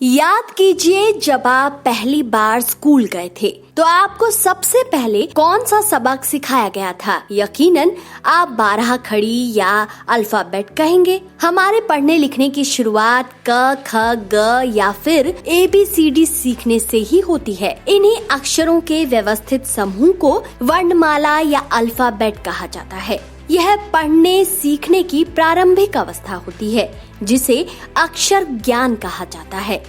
याद कीजिए जब आप पहली बार स्कूल गए थे तो आपको सबसे पहले कौन सा सबक सिखाया गया था। यकीनन आप 12 खड़ी या अल्फाबेट कहेंगे। हमारे पढ़ने लिखने की शुरुआत क ख ग या फिर ABCD सीखने से ही होती है। इन्हीं अक्षरों के व्यवस्थित समूह को वर्णमाला या अल्फाबेट कहा जाता है। यह पढ़ने सीखने की प्रारंभिक अवस्था होती है जिसे अक्षर ज्ञान कहा जाता है।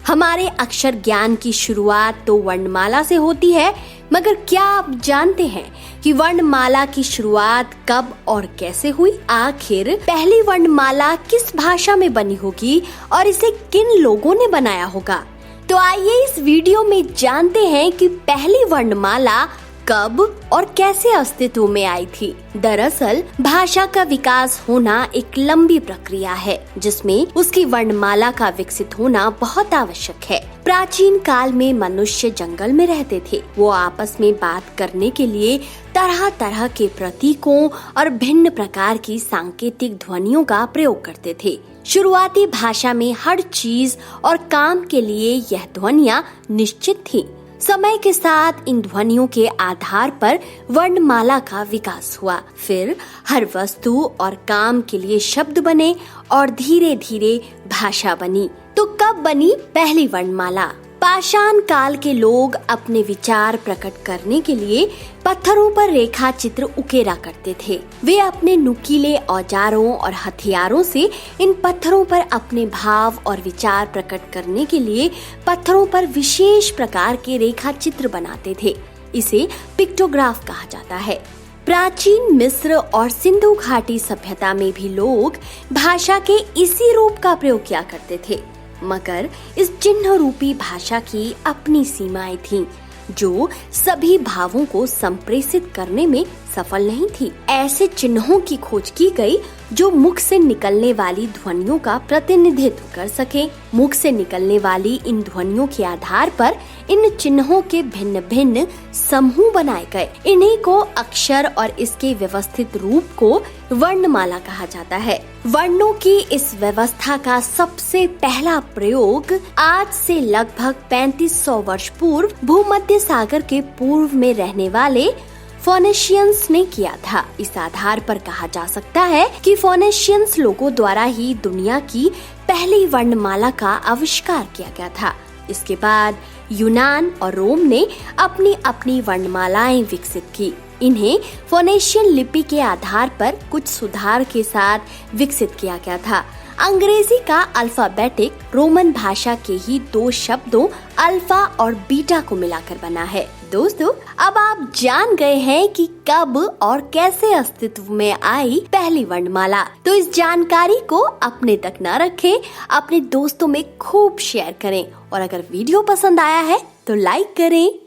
हमारे अक्षर ज्ञान की शुरुआत तो वर्णमाला से होती है, मगर क्या आप जानते हैं कि वर्णमाला की शुरुआत कब और कैसे हुई? आखिर पहली वर्णमाला किस भाषा में बनी होगी और इसे किन लोगों ने बनाया होगा? तो आइए इस वीडियो में जानते हैं कि पहली वर्णमाला कब और कैसे अस्तित्व में आई थी। दरअसल भाषा का विकास होना एक लंबी प्रक्रिया है जिसमें उसकी वर्णमाला का विकसित होना बहुत आवश्यक है। प्राचीन काल में मनुष्य जंगल में रहते थे। वो आपस में बात करने के लिए तरह तरह के प्रतीकों और भिन्न प्रकार की सांकेतिक ध्वनियों का प्रयोग करते थे। शुरुआती भाषा में हर चीज और काम के लिए यह ध्वनियाँ निश्चित थी। समय के साथ इन ध्वनियों के आधार पर वर्णमाला का विकास हुआ। फिर हर वस्तु और काम के लिए शब्द बने और धीरे धीरे भाषा बनी। तो कब बनी पहली वर्णमाला? पाषाण काल के लोग अपने विचार प्रकट करने के लिए पत्थरों पर रेखा चित्र उकेरा करते थे। वे अपने नुकीले औजारों और हथियारों से इन पत्थरों पर अपने भाव और विचार प्रकट करने के लिए पत्थरों पर विशेष प्रकार के रेखा चित्र बनाते थे। इसे पिक्टोग्राफ कहा जाता है। प्राचीन मिस्र और सिंधु घाटी सभ्यता में भी लोग भाषा के इसी रूप का प्रयोग किया करते थे, मगर इस चिन्ह रूपी भाषा की अपनी सीमाएं थीं, जो सभी भावों को संप्रेषित करने में सफल नहीं थी। ऐसे चिन्हों की खोज की गई जो मुख से निकलने वाली ध्वनियों का प्रतिनिधित्व कर सके। मुख से निकलने वाली इन ध्वनियों के आधार पर इन चिन्हों के भिन्न भिन्न समूह बनाए गए। इन्हीं को अक्षर और इसके व्यवस्थित रूप को वर्णमाला कहा जाता है। वर्णों की इस व्यवस्था का सबसे पहला प्रयोग आज से लगभग 3500 वर्ष पूर्व भूमध्य सागर के पूर्व में रहने वाले फोनेशियंस ने किया था। इस आधार पर कहा जा सकता है कि फोनेशियंस लोगों द्वारा ही दुनिया की पहली वर्णमाला का आविष्कार किया गया था। इसके बाद यूनान और रोम ने अपनी अपनी वर्णमालाएं विकसित की। इन्हें फोनेशियन लिपि के आधार पर कुछ सुधार के साथ विकसित किया गया था। अंग्रेजी का अल्फाबेटिक रोमन भाषा के ही 2 शब्दों अल्फा और बीटा को मिलाकर बना है। दोस्तों, अब आप जान गए हैं कि कब और कैसे अस्तित्व में आई पहली वर्णमाला। तो इस जानकारी को अपने तक न रखें, अपने दोस्तों में खूब शेयर करें और अगर वीडियो पसंद आया है तो लाइक करें।